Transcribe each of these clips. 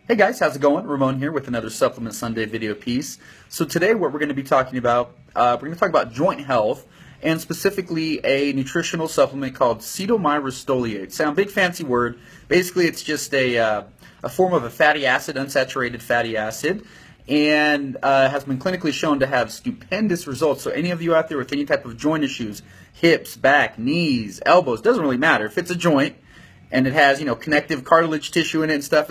Hey guys, how's it going? Ramon here with another Supplement Sunday video piece. So today what we're going to be talking about, we're going to talk about joint health and specifically a nutritional supplement called Cetylmyristoleate. Sound big fancy word. Basically it's just a form of a fatty acid, unsaturated fatty acid, and has been clinically shown to have stupendous results. So any of you out there with any type of joint issues, hips, back, knees, elbows, doesn't really matter. If it's a joint and it has, connective cartilage tissue in it and stuff,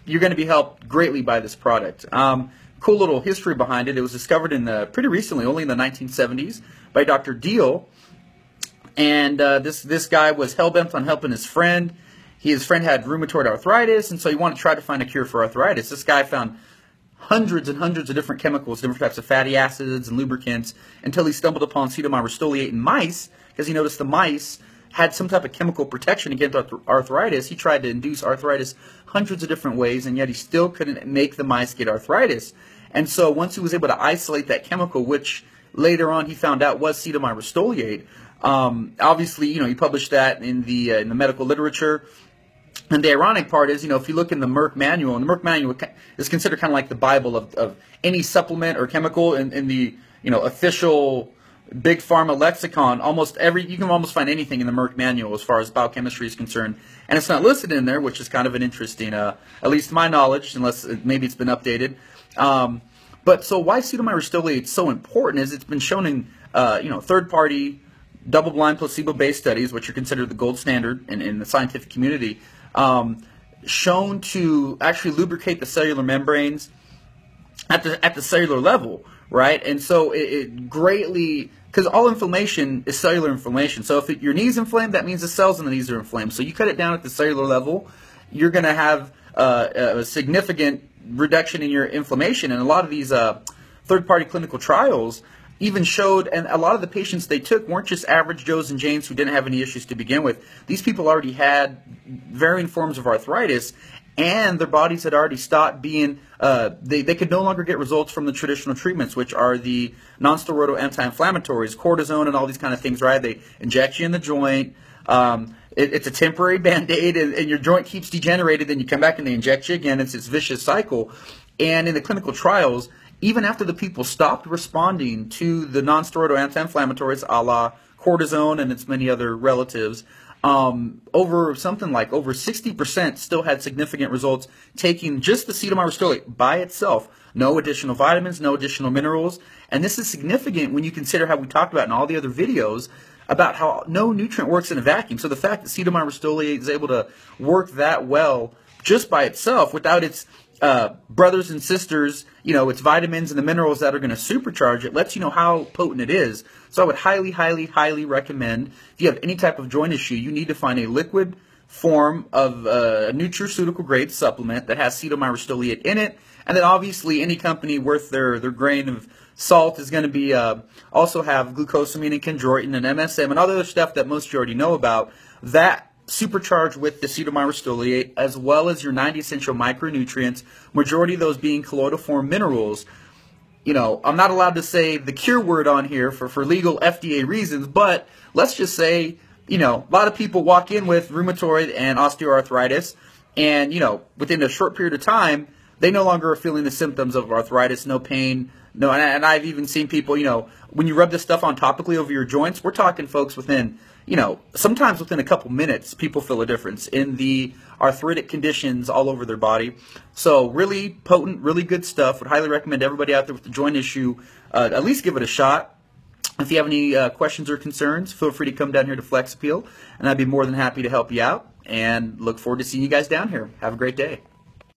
you're going to be helped greatly by this product. Cool little history behind it. It was discovered pretty recently, only in the 1970s, by Dr. Deal. And this guy was hell-bent on helping his friend. His friend had rheumatoid arthritis, and so he wanted to try to find a cure for arthritis. This guy found hundreds and hundreds of different chemicals, different types of fatty acids and lubricants, until he stumbled upon Cetylmyristoleate in mice, because he noticed the mice had some type of chemical protection against arthritis. He tried to induce arthritis hundreds of different ways, and yet he still couldn't make the mice get arthritis. And so once he was able to isolate that chemical, which later on he found out was Cetylmyristoleate, obviously, he published that in the medical literature. And the ironic part is, if you look in the Merck manual, and the Merck manual is considered kind of like the Bible of any supplement or chemical in the official big pharma lexicon. You can almost find anything in the Merck manual as far as biochemistry is concerned, and it's not listed in there, which is kind of an interesting, at least to my knowledge, unless maybe it's been updated. But so why Cetylmyristoleate is so important is it's been shown in third-party, double-blind, placebo-based studies, which are considered the gold standard in the scientific community, shown to actually lubricate the cellular membranes at the cellular level. Right, and so it greatly, because all inflammation is cellular inflammation. So if your knee's inflamed, that means the cells in the knees are inflamed. So you cut it down at the cellular level, you're going to have a significant reduction in your inflammation. And a lot of these third-party clinical trials even showed, and a lot of the patients they took weren't just average Joes and Janes who didn't have any issues to begin with. These people already had varying forms of arthritis, and their bodies had already stopped being, they could no longer get results from the traditional treatments, which are the non-steroidal anti-inflammatories, cortisone and all these kind of things, right? They inject you in the joint. It's a temporary Band-Aid, and your joint keeps degenerated, then you come back and they inject you again. It's this vicious cycle. And in the clinical trials, even after the people stopped responding to the non-steroidal anti-inflammatories, a la cortisone and its many other relatives, over 60% still had significant results taking just the Cetylmyristoleate by itself. No additional vitamins, no additional minerals. And this is significant when you consider how we talked about in all the other videos about how no nutrient works in a vacuum. So the fact that Cetylmyristoleate is able to work that well just by itself without its brothers and sisters, its vitamins and the minerals that are going to supercharge it, lets you know how potent it is. So I would highly, highly, highly recommend, if you have any type of joint issue, you need to find a liquid form of a nutraceutical grade supplement that has Cetylmyristoleate in it. And then obviously any company worth their grain of salt is going to be also have glucosamine and chondroitin and MSM and other stuff that most of you already know about. That supercharged with the Cetylmyristoleate, as well as your 90 essential micronutrients, majority of those being colloidal minerals. I'm not allowed to say the cure word on here for legal FDA reasons, but let's just say, a lot of people walk in with rheumatoid and osteoarthritis, and, within a short period of time, they no longer are feeling the symptoms of arthritis, no pain, no, and I've even seen people, when you rub this stuff on topically over your joints, we're talking folks within, sometimes within a couple minutes, people feel a difference in the arthritic conditions all over their body. So really potent, really good stuff. Would highly recommend everybody out there with the joint issue at least give it a shot. If you have any questions or concerns, feel free to come down here to Flex Appeal, and I'd be more than happy to help you out. And look forward to seeing you guys down here. Have a great day.